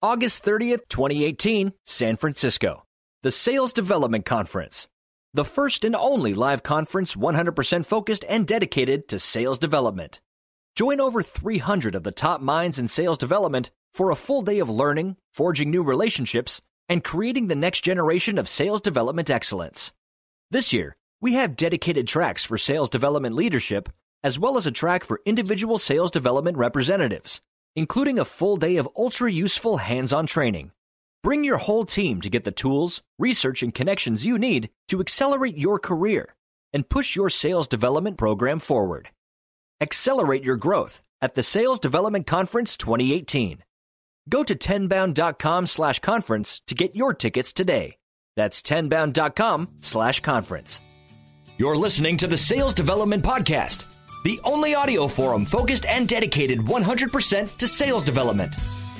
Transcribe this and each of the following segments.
August 30th, 2018, San Francisco. The Sales Development Conference. The first and only live conference 100% focused and dedicated to sales development. Join over 300 of the top minds in sales development for a full day of learning, forging new relationships, and creating the next generation of sales development excellence. This year, we have dedicated tracks for sales development leadership, as well as a track for individual sales development representatives, including a full day of ultra-useful hands-on training. Bring your whole team to get the tools, research, and connections you need to accelerate your career and push your sales development program forward. Accelerate your growth at the Sales Development Conference 2018. Go to tenbound.com/conference to get your tickets today. That's tenbound.com/conference. You're listening to the Sales Development Podcast, the only audio forum focused and dedicated 100% to sales development.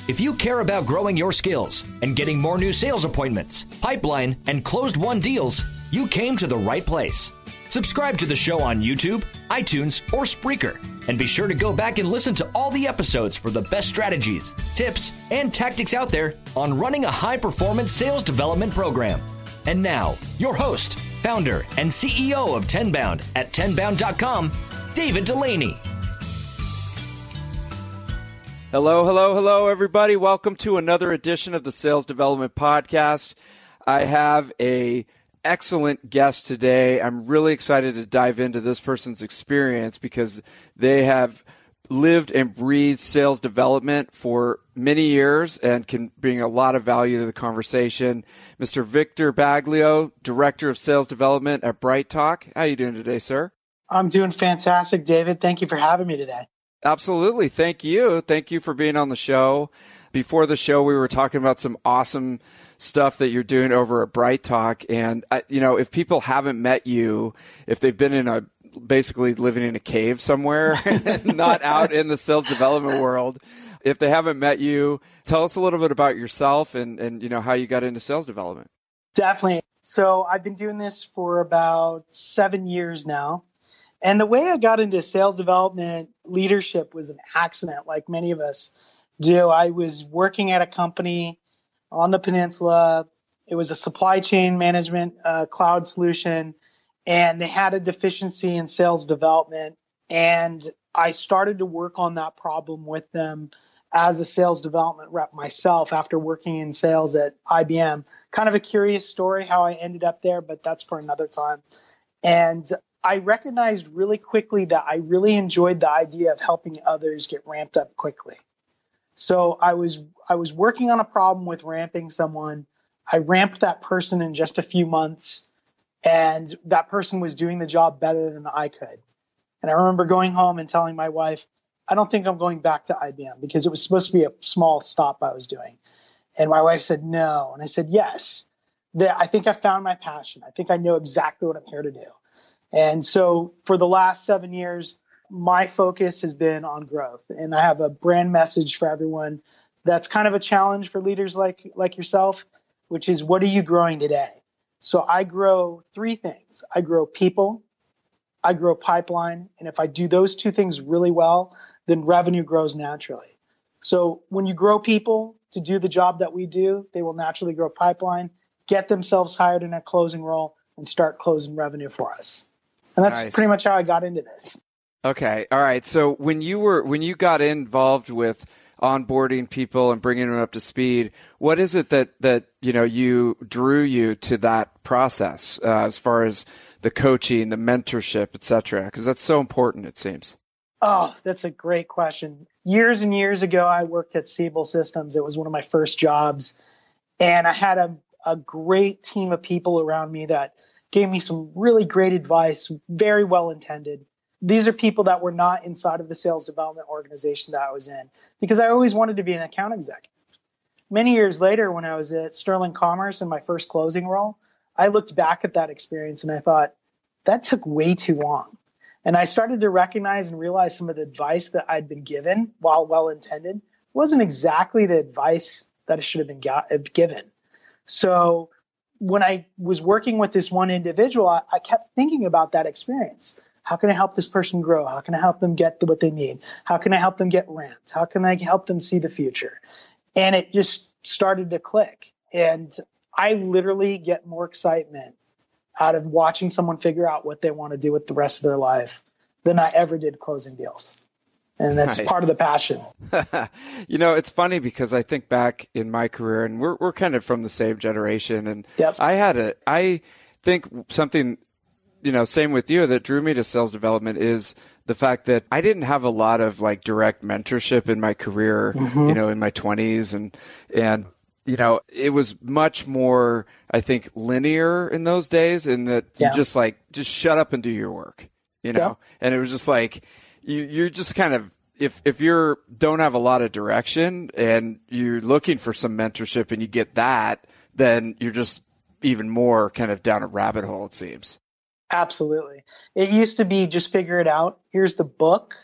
If you care about growing your skills and getting more new sales appointments, pipeline, and closed-won deals, you came to the right place. Subscribe to the show on YouTube, iTunes, or Spreaker, and be sure to go back and listen to all the episodes for the best strategies, tips, and tactics out there on running a high-performance sales development program. And now, your host, founder, and CEO of Tenbound at tenbound.com, David Delaney. Hello, everybody. Welcome to another edition of the Sales Development Podcast. I have an excellent guest today. I'm really excited to dive into this person's experience because they have lived and breathed sales development for many years and can bring a lot of value to the conversation. Mr. Victor Baglio, Director of Sales Development at BrightTalk. How are you doing today, sir? I'm doing fantastic, David. Thank you for having me today. Absolutely. Thank you. Thank you for being on the show. Before the show, we were talking about some awesome stuff that you're doing over at BrightTalk. And, if people haven't met you, if they've been basically living in a cave somewhere, not out in the sales development world, if they haven't met you, tell us a little bit about yourself and how you got into sales development. Definitely. So I've been doing this for about 7 years now. And the way I got into sales development leadership was an accident, like many of us do. I was working at a company on the peninsula. It was a supply chain management cloud solution, and they had a deficiency in sales development. And I started to work on that problem with them as a sales development rep myself after working in sales at IBM. Kind of a curious story how I ended up there, but that's for another time. And I recognized really quickly that I really enjoyed the idea of helping others get ramped up quickly. So I was working on a problem with ramping someone. I ramped that person in just a few months, and that person was doing the job better than I could. And I remember going home and telling my wife, I don't think I'm going back to IBM because it was supposed to be a small stop I was doing. And my wife said, no. And I said, yes, I think I found my passion. I think I know exactly what I'm here to do. And so for the last 7 years, my focus has been on growth. And I have a brand message for everyone that's kind of a challenge for leaders like yourself, which is, what are you growing today? So I grow 3 things. I grow people, I grow pipeline. And if I do those 2 things really well, then revenue grows naturally. So when you grow people to do the job that we do, they will naturally grow pipeline, get themselves hired in a closing role, and start closing revenue for us. And that's Nice. Pretty much how I got into this. Okay. All right. So when you got involved with onboarding people and bringing them up to speed, what is it that you drew you to that process as far as the coaching, the mentorship, et cetera? Because that's so important, it seems. Oh, that's a great question. Years and years ago, I worked at Siebel Systems. It was one of my first jobs. And I had a great team of people around me that gave me some really great advice, very well intended. These are people that were not inside of the sales development organization that I was in, because I always wanted to be an account executive. Many years later, when I was at Sterling Commerce in my first closing role, I looked back at that experience and I thought, that took way too long. And I started to recognize and realize some of the advice that I'd been given, while well intended, wasn't exactly the advice that I should have been given. So when I was working with this one individual, I kept thinking about that experience. How can I help this person grow? How can I help them get what they need? How can I help them get ramped? How can I help them see the future? And it just started to click. And I literally get more excitement out of watching someone figure out what they want to do with the rest of their life than I ever did closing deals. And that's Nice. part of the passion. It's funny because I think back in my career, and we're kind of from the same generation. And Yep. I think something, same with you, that drew me to sales development is the fact that I didn't have a lot of like direct mentorship in my career, in my 20s. And it was much more, I think, linear in those days, in that you just shut up and do your work, Yep. And it was just like, you're just kind of, if you don't have a lot of direction and you're looking for some mentorship and you get that, then you're just even more kind of down a rabbit hole, it seems. Absolutely. It used to be just figure it out. Here's the book.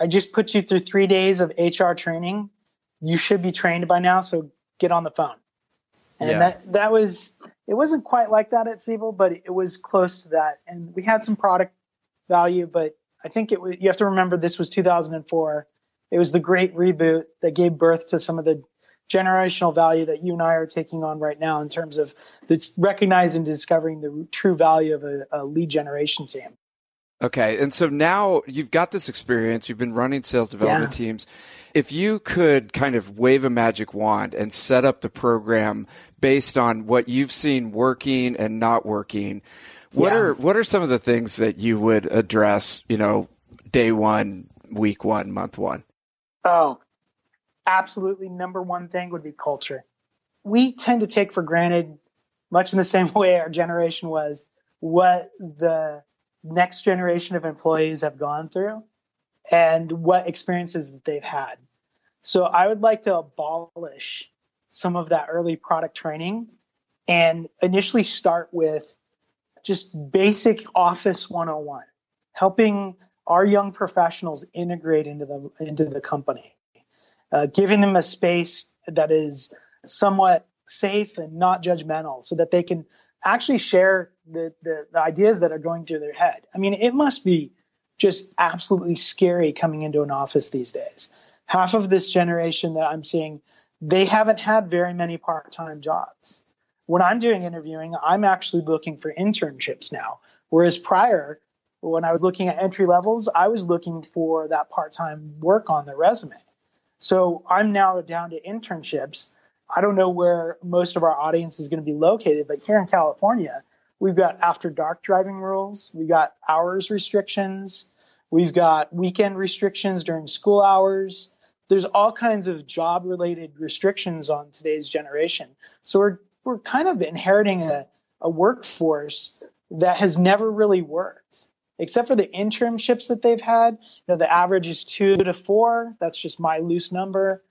I just put you through 3 days of HR training. You should be trained by now, so get on the phone. And it wasn't quite like that at Siebel, but it was close to that. And we had some product value, but I think you have to remember this was 2004. It was the great reboot that gave birth to some of the generational value that you and I are taking on right now in terms of recognizing and discovering the true value of a lead generation team. Okay. And so now you've got this experience. You've been running sales development teams. If you could kind of wave a magic wand and set up the program based on what you've seen working and not working, what are some of the things that you would address, day one, week one, month one? Oh, absolutely. Number one thing would be culture. We tend to take for granted, much in the same way our generation was, what the next generation of employees have gone through and what experiences that they've had. So I would like to abolish some of that early product training and initially start with just basic Office 101, helping our young professionals integrate into the company, giving them a space that is somewhat safe and not judgmental so that they can actually share the ideas that are going through their head. I mean, it must be just absolutely scary coming into an office these days. Half of this generation that I'm seeing, they haven't had very many part-time jobs. When I'm doing interviewing, I'm actually looking for internships now. Whereas prior, when I was looking at entry levels, I was looking for that part-time work on the resume. So I'm now down to internships. I don't know where most of our audience is going to be located, but here in California, we've got after dark driving rules. We've got hours restrictions. We've got weekend restrictions during school hours. There's all kinds of job-related restrictions on today's generation. So we're kind of inheriting a workforce that has never really worked, except for the internships that they've had. The average is 2 to 4. That's just my loose number.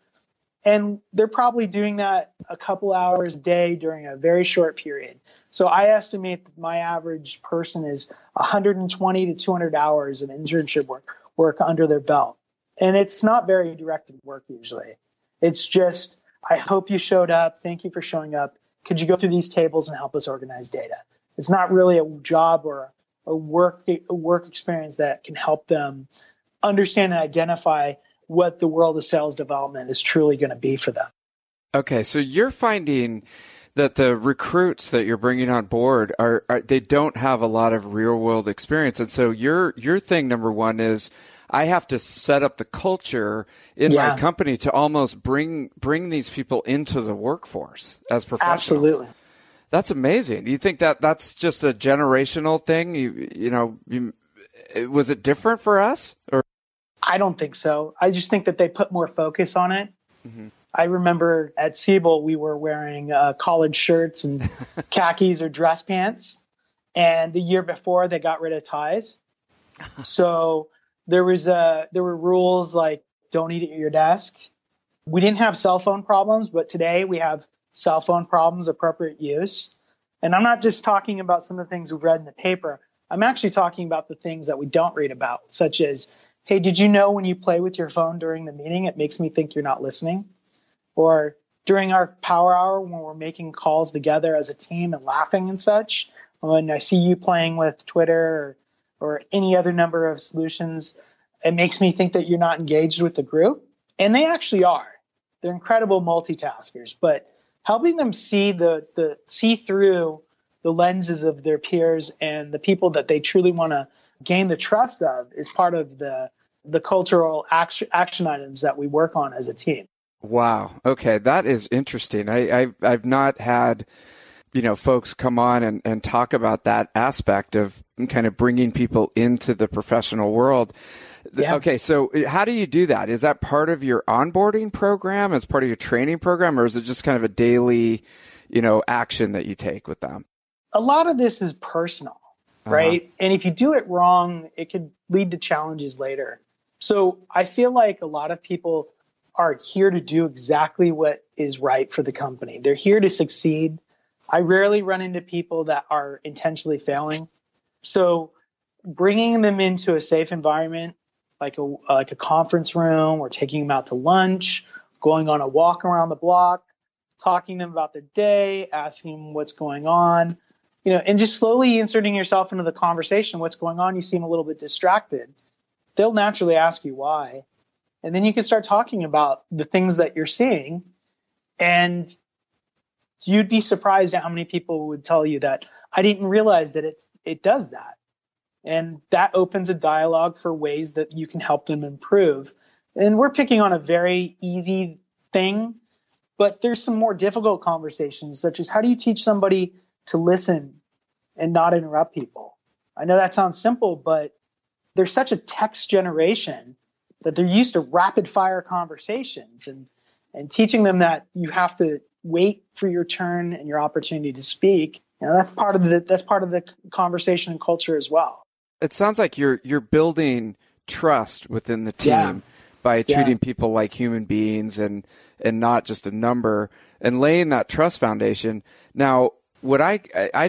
And they're probably doing that a couple hours a day during a very short period. So I estimate that my average person is 120 to 200 hours of internship work under their belt. And it's not very directed work usually. It's just, I hope you showed up. Thank you for showing up. Could you go through these tables and help us organize data? It's not really a job or a work experience that can help them understand and identify what the world of sales development is truly going to be for them. Okay, so you're finding that the recruits that you're bringing on board are they don't have a lot of real world experience, and so your thing number one is I have to set up the culture in my company to almost bring these people into the workforce as professionals. Absolutely. That's amazing. Do you think that that's just a generational thing? Was it different for us? Or I don't think so. I just think that they put more focus on it. Mm-hmm. I remember at Siebel, we were wearing collared shirts and khakis or dress pants. And the year before, they got rid of ties. So there were rules like don't eat at your desk. We didn't have cell phone problems, but today we have cell phone problems, appropriate use. And I'm not just talking about some of the things we've read in the paper. I'm actually talking about the things that we don't read about, such as, hey, did you know when you play with your phone during the meeting, it makes me think you're not listening? Or during our power hour when we're making calls together as a team and laughing and such, when I see you playing with Twitter or any other number of solutions, it makes me think that you're not engaged with the group. And they actually are. They're incredible multitaskers, but helping them see see through the lenses of their peers and the people that they truly want to gain the trust of is part of the cultural action items that we work on as a team. Wow. Okay. That is interesting. I've not had, folks come on and talk about that aspect of kind of bringing people into the professional world. Yeah. Okay. So how do you do that? Is that part of your onboarding program? As part of your training program? Or is it just kind of a daily, action that you take with them? A lot of this is personal, right? And if you do it wrong, it could lead to challenges later. So I feel like a lot of people are here to do exactly what is right for the company. They're here to succeed. I rarely run into people that are intentionally failing. So bringing them into a safe environment, like a conference room, or taking them out to lunch, going on a walk around the block, talking to them about their day, asking them what's going on, and just slowly inserting yourself into the conversation. What's going on? You seem a little bit distracted. They'll naturally ask you why. And then you can start talking about the things that you're seeing. And you'd be surprised at how many people would tell you that I didn't realize that it does that. And that opens a dialogue for ways that you can help them improve. And we're picking on a very easy thing, but there's some more difficult conversations, such as how do you teach somebody to listen and not interrupt people? I know that sounds simple, but there's such a text generation that they're used to rapid fire conversations, and teaching them that you have to wait for your turn and your opportunity to speak. That's part of the conversation and culture as well. It sounds like you're building trust within the team by treating people like human beings and not just a number, and laying that trust foundation. Now, what I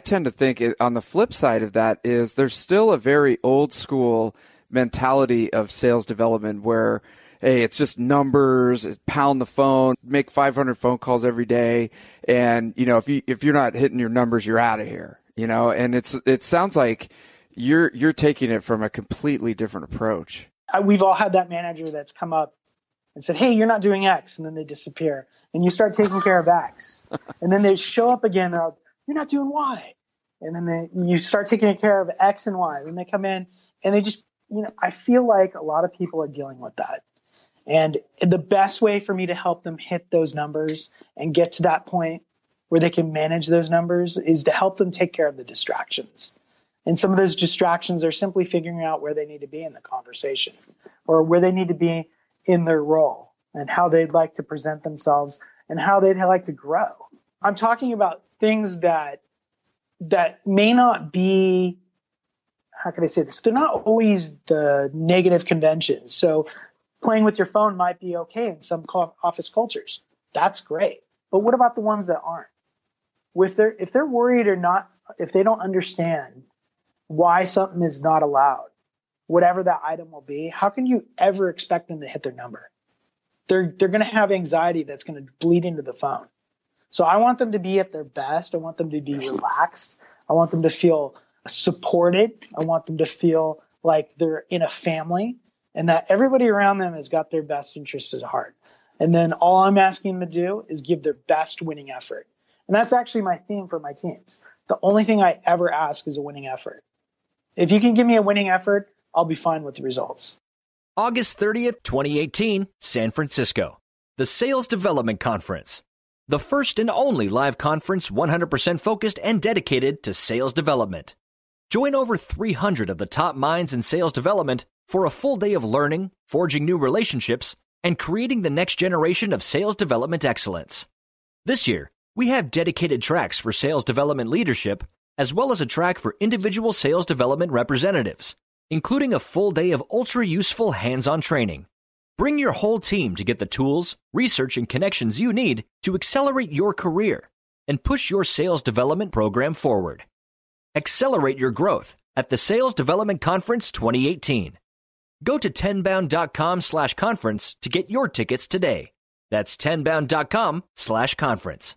tend to think on the flip side of that is there's still a very old school mentality of sales development where, hey, it's just numbers, pound the phone, make 500 phone calls every day. And, if you're not hitting your numbers, you're out of here, and it sounds like you're taking it from a completely different approach. We've all had that manager that's come up and said, hey, you're not doing X. And then they disappear and you start taking care of X. And then they show up again. They're like, you're not doing Y. And then you start taking care of X and Y. Then they come in and they just, I feel like a lot of people are dealing with that. And the best way for me to help them hit those numbers and get to that point where they can manage those numbers is to help them take care of the distractions. And some of those distractions are simply figuring out where they need to be in the conversation, or where they need to be in their role, and how they'd like to present themselves and how they'd like to grow. I'm talking about things that may not be, how can I say this? They're not always the negative conventions. So playing with your phone might be okay in some office cultures. That's great. But what about the ones that aren't? If they're worried or not, if they don't understand why something is not allowed, whatever that item will be, how can you ever expect them to hit their number? They're going to have anxiety that's going to bleed into the phone. So I want them to be at their best. I want them to be relaxed. I want them to feel supported. I want them to feel like they're in a family and that everybody around them has got their best interests at heart. And then all I'm asking them to do is give their best winning effort. And that's actually my theme for my teams. The only thing I ever ask is a winning effort. If you can give me a winning effort, I'll be fine with the results. August 30th, 2018, San Francisco. The Sales Development Conference. The first and only live conference 100% focused and dedicated to sales development. Join over 300 of the top minds in sales development for a full day of learning, forging new relationships, and creating the next generation of sales development excellence. This year, we have dedicated tracks for sales development leadership, as well as a track for individual sales development representatives, including a full day of ultra-useful hands-on training. Bring your whole team to get the tools, research, and connections you need to accelerate your career and push your sales development program forward. Accelerate your growth at the Sales Development Conference 2018. Go to tenbound.com/conference to get your tickets today. That's tenbound.com/conference.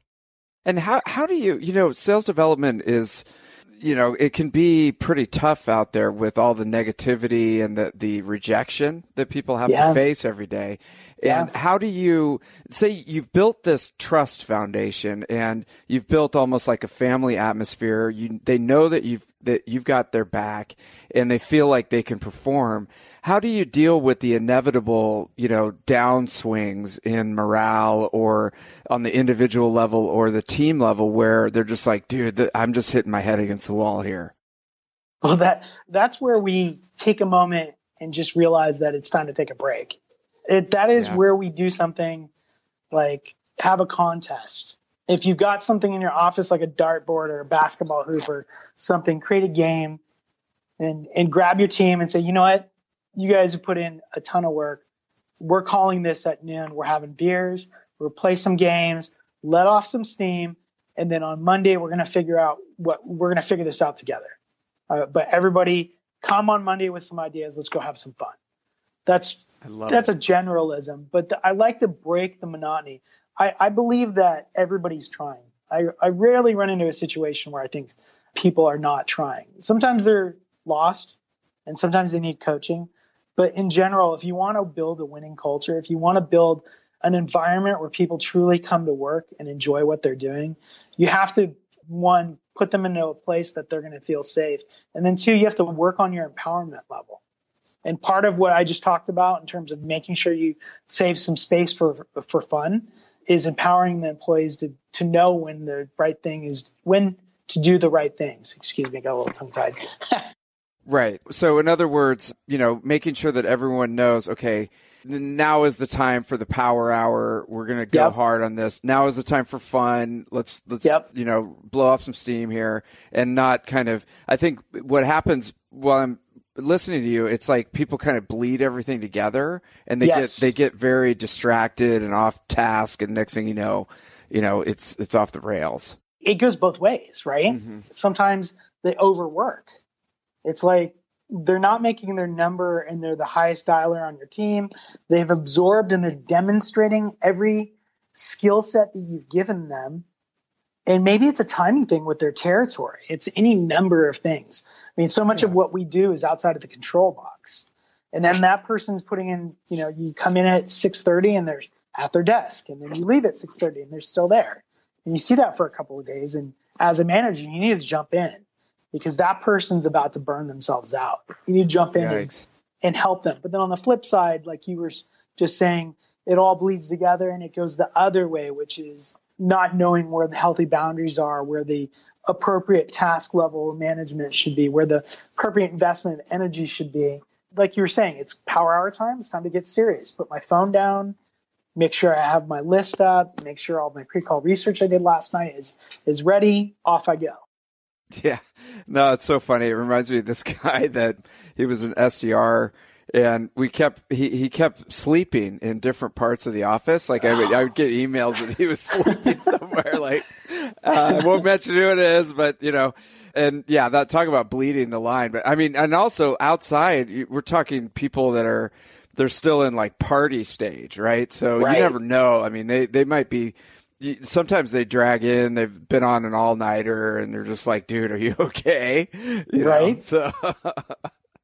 And how do you sales development is it can be pretty tough out there with all the negativity and the rejection that people have to face every day. And how do you say you've built this trust foundation and you've built almost like a family atmosphere? They know that you've got their back and they feel like they can perform. How do you deal with the inevitable, downswings in morale or on the individual level or the team level where they're just like, dude, I'm just hitting my head against the wall here? Well, that's where we take a moment and just realize that it's time to take a break. That is where we do something like have a contest. If you've got something in your office like a dartboard or a basketball hoop or something, create a game and grab your team and say, you know what? You guys have put in a ton of work. We're calling this at noon. We're having beers. We'll play some games, let off some steam. And then on Monday, we're going to figure this out together. But everybody come on Monday with some ideas. Let's go have some fun. That's a generalism, but I like to break the monotony. I believe that everybody's trying. I rarely run into a situation where I think people are not trying. Sometimes they're lost and sometimes they need coaching. But in general, if you want to build a winning culture, if you want to build an environment where people truly come to work and enjoy what they're doing, you have to, one, put them into a place that they're going to feel safe. And then two, you have to work on your empowerment level. And part of what I just talked about in terms of making sure you save some space for fun is empowering the employees to know when the right thing is, when to do the right things. Excuse me, got a little tongue-tied. Right. So in other words, making sure that everyone knows, okay, now is the time for the power hour. We're going to go hard on this. Now is the time for fun. Let's blow off some steam here and not kind of, I think what happens while I'm listening to you, it's like people kind of bleed everything together and they get very distracted and off task. And next thing you know, it's off the rails. It goes both ways, right? Mm-hmm. Sometimes they overwork. It's like they're not making their number and they're the highest dialer on your team. They've absorbed and they're demonstrating every skill set that you've given them. And maybe it's a timing thing with their territory. It's any number of things. I mean, so much of what we do is outside of the control box. And then that person's putting in, you come in at 6:30 and they're at their desk. And then you leave at 6:30 and they're still there. And you see that for a couple of days. And as a manager, you need to jump in because that person's about to burn themselves out. You need to jump in and help them. But then on the flip side, like you were just saying, it all bleeds together and it goes the other way, which is not knowing where the healthy boundaries are, where the appropriate task level management should be, where the appropriate investment of energy should be. Like you were saying, it's power hour time. It's time to get serious. Put my phone down, make sure I have my list up, make sure all my pre-call research I did last night is ready. Off I go. Yeah. No, it's so funny. It reminds me of this guy that he was an SDR and he kept sleeping in different parts of the office. Like I would get emails that he was sleeping somewhere. Like, I won't mention who it is, but and that talk about bleeding the line. But I mean, and also outside, we're talking people that they're still in like party stage, right? So you never know. I mean, they might be, sometimes they drag in, they've been on an all-nighter and they're just like, dude, are you okay? Right. So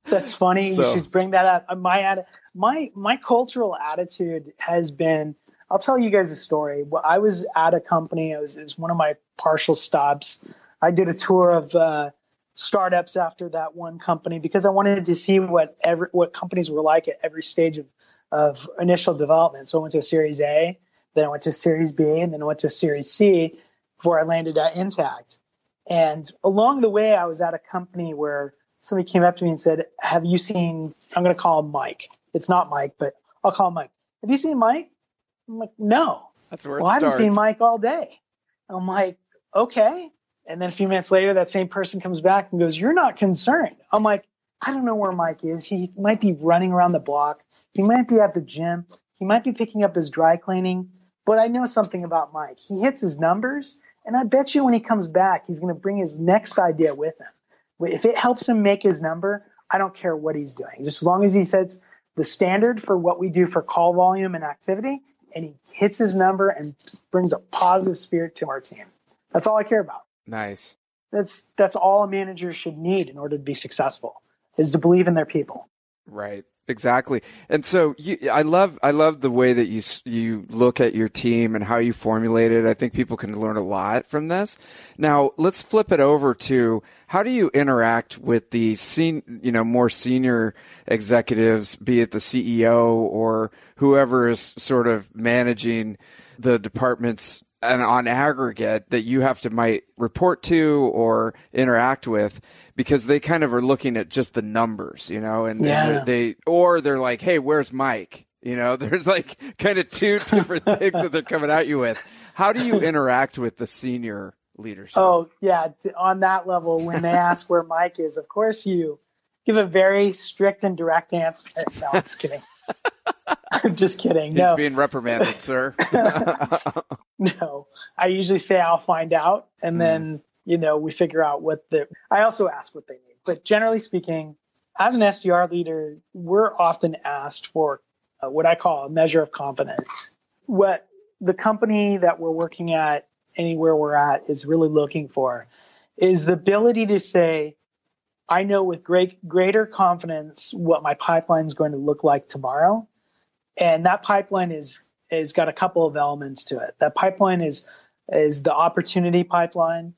that's funny. You should bring that up. My cultural attitude has been, I'll tell you guys a story. I was at a company. It was one of my partial stops. I did a tour of startups after that one company because I wanted to see what companies were like at every stage of initial development. So I went to a Series A, then I went to a Series B, and then I went to a Series C before I landed at Intact. And along the way, I was at a company where somebody came up to me and said, have you seen, I'm going to call him Mike. It's not Mike, but I'll call him Mike. Have you seen Mike? I'm like, no. That's where I haven't seen Mike all day. I'm like, okay. And then a few minutes later, that same person comes back and goes, you're not concerned. I'm like, I don't know where Mike is. He might be running around the block. He might be at the gym. He might be picking up his dry cleaning. But I know something about Mike. He hits his numbers, and I bet you when he comes back, he's going to bring his next idea with him. If it helps him make his number, I don't care what he's doing. Just as long as he sets the standard for what we do for call volume and activity, and he hits his number and brings a positive spirit to our team. That's all I care about. Nice. That's all a manager should need in order to be successful, is to believe in their people. Right. Exactly. And so I love the way that you look at your team and how you formulate it. I think people can learn a lot from this. Now, let's flip it over to how do you interact with the more senior executives, be it the CEO or whoever is sort of managing the departments and on aggregate that you have to might report to or interact with, because they kind of are looking at just the numbers, and they're like, hey, where's Mike? There's like kind of two different things that they're coming at you with. How do you interact with the senior leadership? Oh, yeah. On that level, when they ask where Mike is, of course you give a very strict and direct answer. No, I'm just kidding. I'm just kidding. He's being reprimanded, sir. No, I usually say I'll find out, and then we figure out I also ask what they need. But generally speaking, as an SDR leader, we're often asked for what I call a measure of confidence. What the company that we're working at, anywhere we're at, is really looking for is the ability to say, I know with greater confidence what my pipeline is going to look like tomorrow. And that pipeline is got a couple of elements to it. That pipeline is the opportunity pipeline.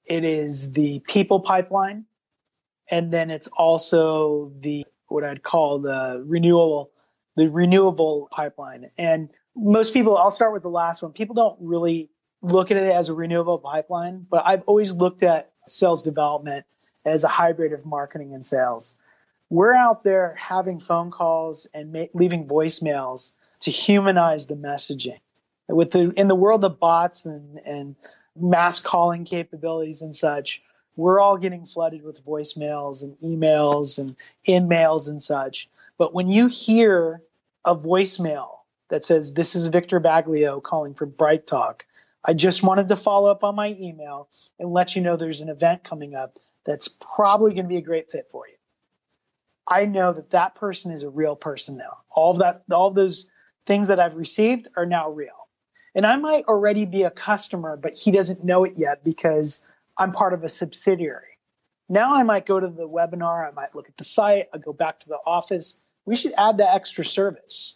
It is the people pipeline. And then it's also what I'd call the renewable pipeline. And most people, I'll start with the last one. People don't really look at it as a renewable pipeline, but I've always looked at sales development as a hybrid of marketing and sales. We're out there having phone calls and leaving voicemails to humanize the messaging. In the world of bots and mass calling capabilities and such, we're all getting flooded with voicemails and emails and in-mails and such. But when you hear a voicemail that says, this is Victor Baglio calling from BrightTalk, I just wanted to follow up on my email and let you know there's an event coming up that's probably going to be a great fit for you. I know that person is a real person now. All those things that I've received are now real. And I might already be a customer, but he doesn't know it yet because I'm part of a subsidiary. Now I might go to the webinar. I might look at the site. I go back to the office. We should add that extra service.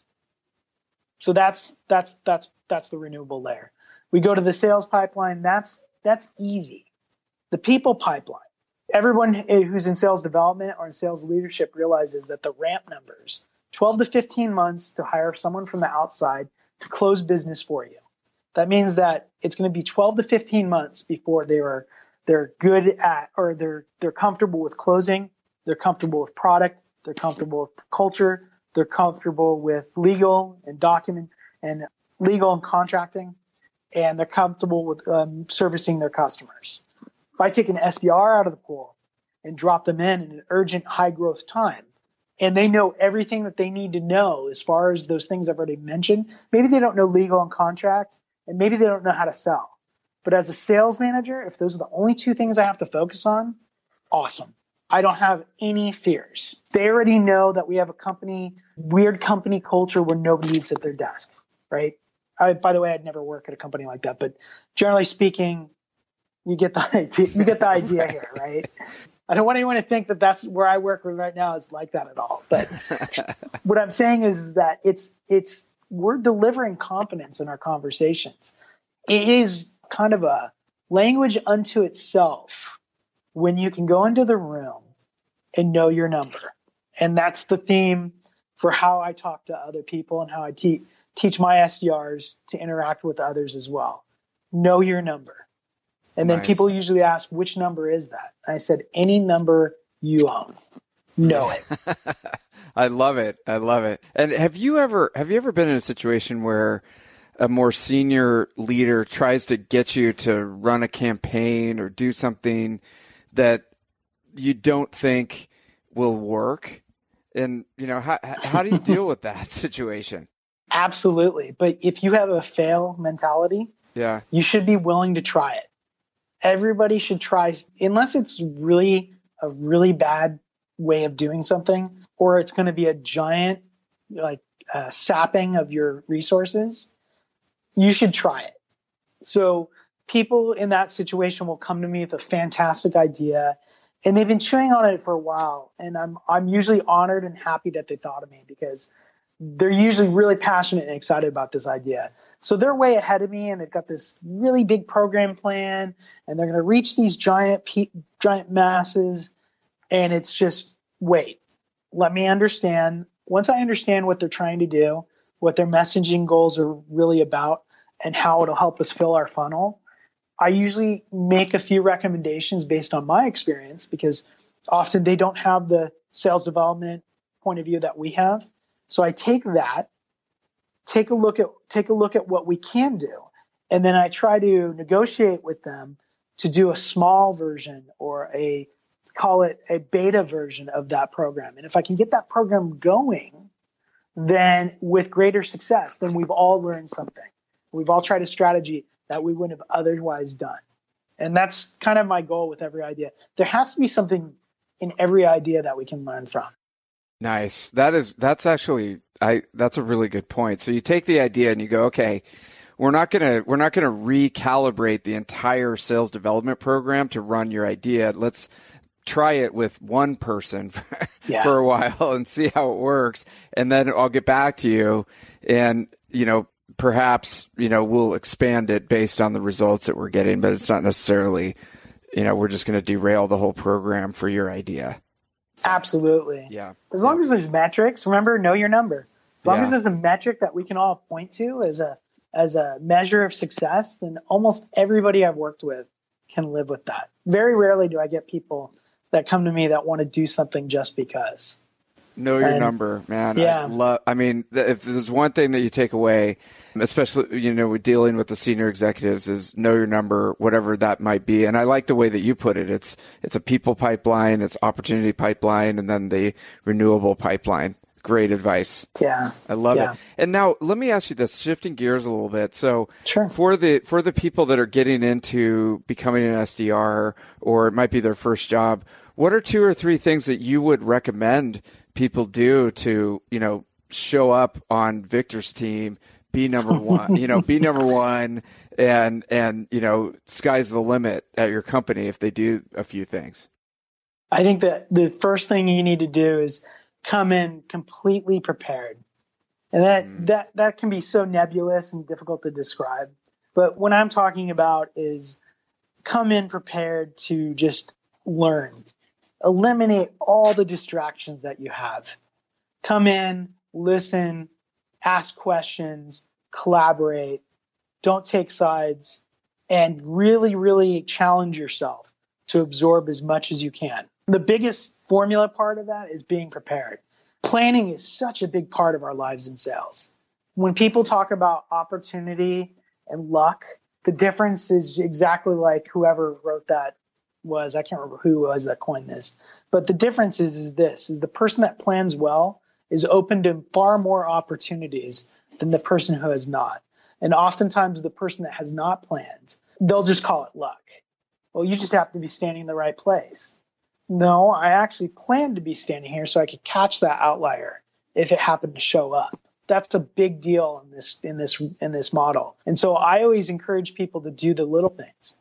So that's the renewable layer. We go to the sales pipeline. That's easy. The people pipeline. Everyone who's in sales development or in sales leadership realizes that the ramp numbers, 12 to 15 months to hire someone from the outside to close business for you. That means that it's going to be 12 to 15 months before they're good at, or they're comfortable with closing, they're comfortable with product, they're comfortable with culture, they're comfortable with legal and contracting, and they're comfortable with servicing their customers. If I take an SDR out of the pool and drop them in an urgent high growth time, and they know everything that they need to know as far as those things I've already mentioned, maybe they don't know legal and contract, and maybe they don't know how to sell. But as a sales manager, if those are the only two things I have to focus on, awesome. I don't have any fears. They already know that we have a weird company culture where nobody eats at their desk, right? By the way, I'd never work at a company like that, but generally speaking, you get the idea. You get the idea here, right? I don't want anyone to think that that's where I work right now is like that at all. But what I'm saying is that we're delivering confidence in our conversations. It is kind of a language unto itself when you can go into the room and know your number. And that's the theme for how I talk to other people and how I teach my SDRs to interact with others as well. Know your number. And then people usually ask, which number is that? I said, any number you own. Know it. I love it. I love it. And have you ever been in a situation where a more senior leader tries to get you to run a campaign or do something that you don't think will work? And, how do you deal with that situation? Absolutely. But if you have a fail mentality, you should be willing to try it. Everybody should try, unless it's really a really bad way of doing something, or it's going to be a giant sapping of your resources. You should try it. So people in that situation will come to me with a fantastic idea, and they've been chewing on it for a while. And I'm usually honored and happy that they thought of me, because they're usually really passionate and excited about this idea. So they're way ahead of me, and they've got this really big program plan, and they're going to reach these giant masses. And it's just, wait, let me understand. Once I understand what they're trying to do, what their messaging goals are really about, and how it'll help us fill our funnel, I usually make a few recommendations based on my experience, because often they don't have the sales development point of view that we have. So I take that, take a look at what we can do, and then I try to negotiate with them to do a small version, or call it a beta version of that program. And if I can get that program going, then with greater success, then we've all learned something. We've all tried a strategy that we wouldn't have otherwise done. And that's kind of my goal with every idea. There has to be something in every idea that we can learn from. Nice. That's actually that's a really good point. So you take the idea and you go, okay, we're not gonna recalibrate the entire sales development program to run your idea. Let's try it with one person for a while and see how it works. And then I'll get back to you, and, perhaps, we'll expand it based on the results that we're getting, but it's not necessarily, we're just going to derail the whole program for your idea. So, absolutely. Yeah. As long as there's metrics, remember, know your number. As long as there's a metric that we can all point to as a measure of success, then almost everybody I've worked with can live with that. Very rarely do I get people that come to me that want to do something just because. Know your number, man. Yeah. If there's one thing that you take away, especially, with dealing with the senior executives, is know your number, whatever that might be. And I like the way that you put it. It's a people pipeline, it's opportunity pipeline, and then the renewable pipeline. Great advice. Yeah. I love it. And now let me ask you this, shifting gears a little bit. So sure. for the people that are getting into becoming an SDR, or it might be their first job, what are 2 or 3 things that you would recommend people do to, show up on Victor's team, be number one, be number one, and sky's the limit at your company if they do a few things? I think that the first thing you need to do is come in completely prepared. And that can be so nebulous and difficult to describe. But what I'm talking about is come in prepared to just learn. Eliminate all the distractions that you have. Come in, listen, ask questions, collaborate, don't take sides, and really, really challenge yourself to absorb as much as you can. The biggest formula part of that is being prepared. Planning is such a big part of our lives in sales. When people talk about opportunity and luck, the difference is exactly like whoever wrote that was, I can't remember who was that coined this, but the difference is the person that plans well is open to far more opportunities than the person who has not. And oftentimes the person that has not planned, they'll just call it luck. Well, you just happen to be standing in the right place. No, I actually planned to be standing here so I could catch that outlier if it happened to show up. That's a big deal in this model. And so I always encourage people to do the little things.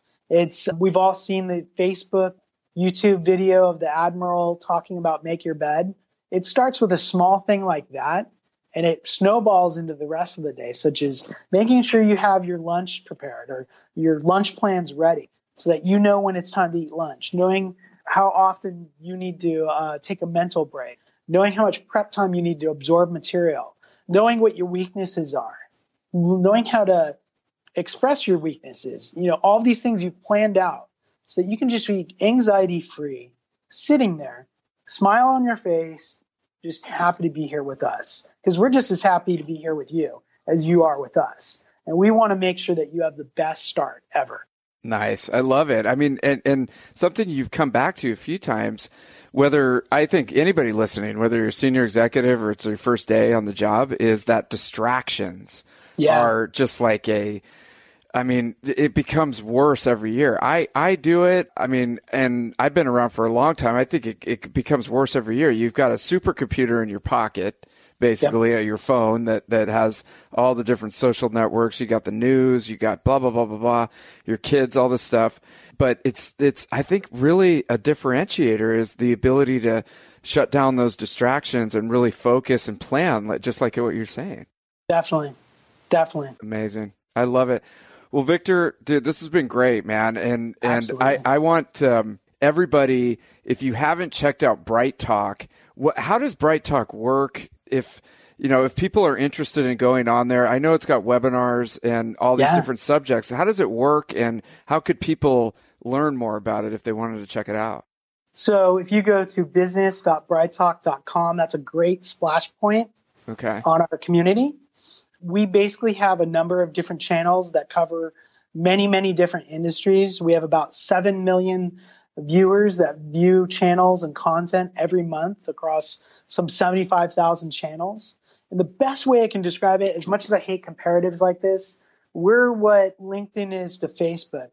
We've all seen the Facebook, YouTube video of the Admiral talking about make your bed. It starts with a small thing like that, and it snowballs into the rest of the day, such as making sure you have your lunch prepared or your lunch plans ready so that you know when it's time to eat lunch, knowing how often you need to take a mental break, knowing how much prep time you need to absorb material, knowing what your weaknesses are, knowing how to express your weaknesses, all these things you've planned out so that you can just be anxiety-free, sitting there, smile on your face, just happy to be here with us. Because we're just as happy to be here with you as you are with us. And we want to make sure that you have the best start ever. Nice. I love it. I mean, and something you've come back to a few times, whether I think anybody listening, whether you're a senior executive or it's your first day on the job, is that distractions are just like it becomes worse every year. I do it. I mean, and I've been around for a long time. I think it becomes worse every year. You've got a supercomputer in your pocket, basically at your phone that has all the different social networks. You got the news, you got blah, blah, blah, blah, blah, your kids, all this stuff. But it's I think really a differentiator is the ability to shut down those distractions and really focus and plan, just like what you're saying. Definitely. Amazing. I love it. Well, Victor, dude, this has been great, man. And I want everybody, if you haven't checked out BrightTalk, how does BrightTalk work? If people are interested in going on there, I know it's got webinars and all these different subjects. How does it work, and how could people learn more about it if they wanted to check it out? So if you go to business.brighttalk.com, that's a great splash point on our community. We basically have a number of different channels that cover many, many different industries. We have about 7 million viewers that view channels and content every month across some 75,000 channels. And the best way I can describe it, as much as I hate comparatives like this, we're what LinkedIn is to Facebook.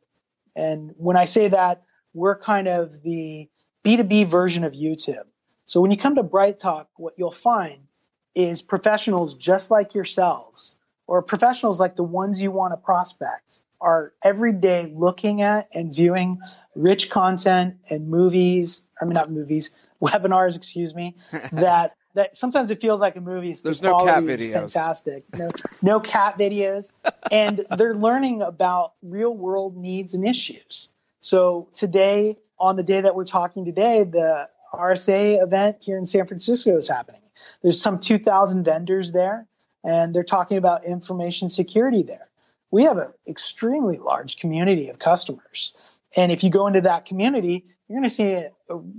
And when I say that, we're kind of the B2B version of YouTube. So when you come to BrightTalk, what you'll find is professionals just like yourselves, or professionals like the ones you want to prospect, are every day looking at and viewing rich content and webinars, that sometimes it feels like a movie. There's no cat videos. Fantastic. No cat videos. And they're learning about real world needs and issues. So today, on the day that we're talking today, the RSA event here in San Francisco is happening. There's some 2,000 vendors there, and they're talking about information security there. We have an extremely large community of customers. And if you go into that community, you're going to see a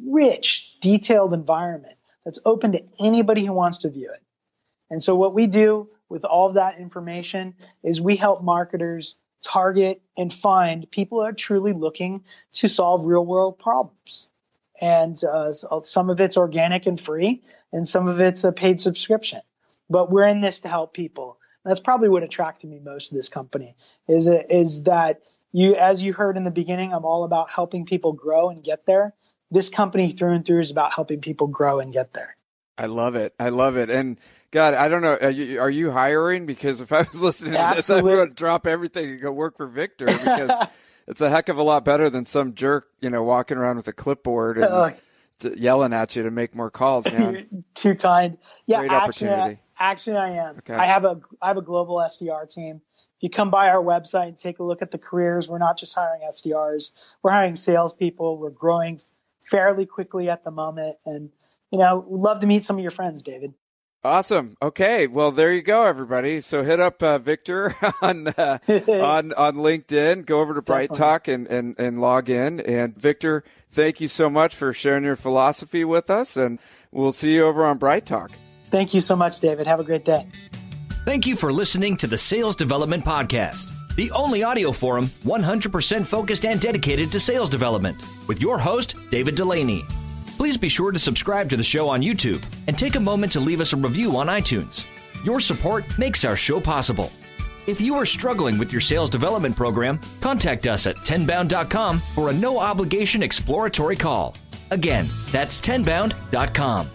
rich, detailed environment that's open to anybody who wants to view it. And so what we do with all of that information is we help marketers target and find people who are truly looking to solve real-world problems. And some of it's organic and free, and some of it's a paid subscription. But we're in this to help people. And that's probably what attracted me most to this company, is that as you heard in the beginning, I'm all about helping people grow and get there. This company through and through is about helping people grow and get there. I love it. And God, I don't know, are you hiring? Because if I was listening to this, I would drop everything and go work for Victor, because it's a heck of a lot better than some jerk, walking around with a clipboard and yelling at you to make more calls, man. You're too kind. Yeah, great opportunity. Actually, I am. Okay. I have a global SDR team. If you come by our website and take a look at the careers, we're not just hiring SDRs. We're hiring salespeople. We're growing fairly quickly at the moment. And, we'd love to meet some of your friends, David. Awesome. Okay. Well, there you go, everybody. So hit up Victor on LinkedIn. Go over to BrightTalk and log in. And Victor, thank you so much for sharing your philosophy with us. And we'll see you over on BrightTalk. Thank you so much, David. Have a great day. Thank you for listening to the Sales Development Podcast, the only audio forum 100% focused and dedicated to sales development, with your host, David Delaney. Please be sure to subscribe to the show on YouTube and take a moment to leave us a review on iTunes. Your support makes our show possible. If you are struggling with your sales development program, contact us at tenbound.com for a no-obligation exploratory call. Again, that's tenbound.com.